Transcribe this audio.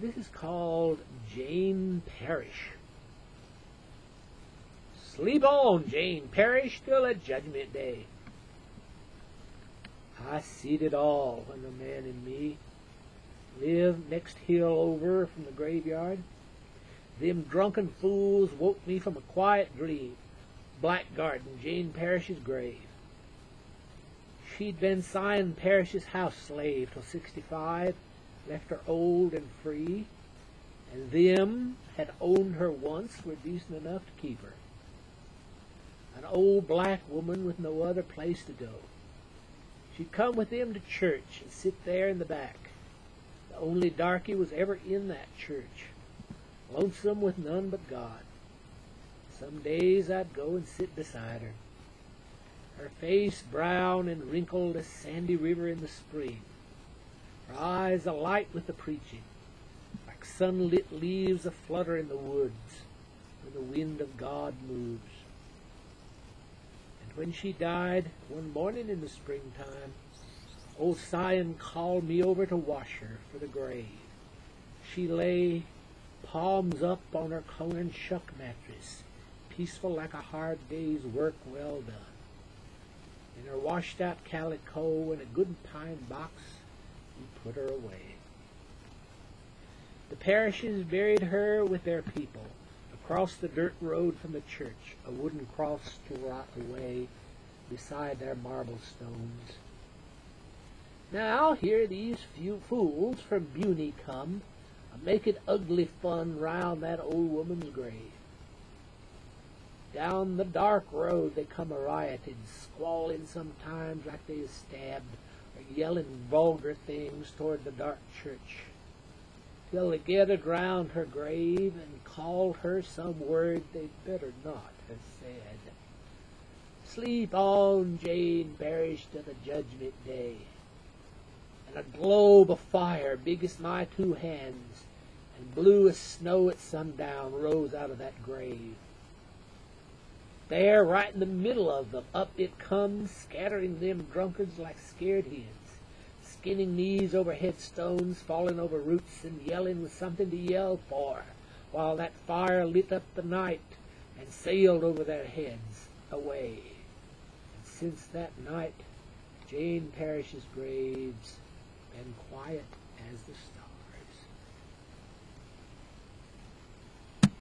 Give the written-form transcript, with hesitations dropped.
This is called Jane Parish. Sleep on, Jane Parish, till a judgment day. I seed it all when the man in me lived next hill over from the graveyard. Them drunken fools woke me from a quiet dream, blackguarding Jane Parish's grave. She'd been Sion Parish's house slave till 65, left her old and free, and them had owned her once were decent enough to keep her. An old black woman with no other place to go. She'd come with them to church and sit there in the back. The only darky was ever in that church, lonesome with none but God. Some days I'd go and sit beside her, her face brown and wrinkled as sandy river in the spring, her eyes alight with the preaching, like sunlit leaves aflutter in the woods when the wind of God moves. And when she died one morning in the springtime, old Sion called me over to wash her for the grave. She lay, palms up on her cone and shuck mattress, peaceful like a hard day's work well done. In her washed-out calico and a good pine box, we put her away. The parishes buried her with their people across the dirt road from the church, a wooden cross to rot away beside their marble stones. Now here these few fools from Beauny come, a-making ugly fun round that old woman's grave. Down the dark road they come a-rioting, squalling sometimes like they is stabbed, or yelling vulgar things toward the dark church, till they gathered round her grave and called her some word they'd better not have said. Sleep on, Jane Parish, to the judgment day. And a globe of fire, big as my two hands, and blue as snow at sundown, rose out of that grave. There, right in the middle of them, up it comes, scattering them drunkards like scared hens, skinning knees over headstones, falling over roots, and yelling with something to yell for, while that fire lit up the night and sailed over their heads away. And since that night, Jane Parish's grave's been quiet as the stars.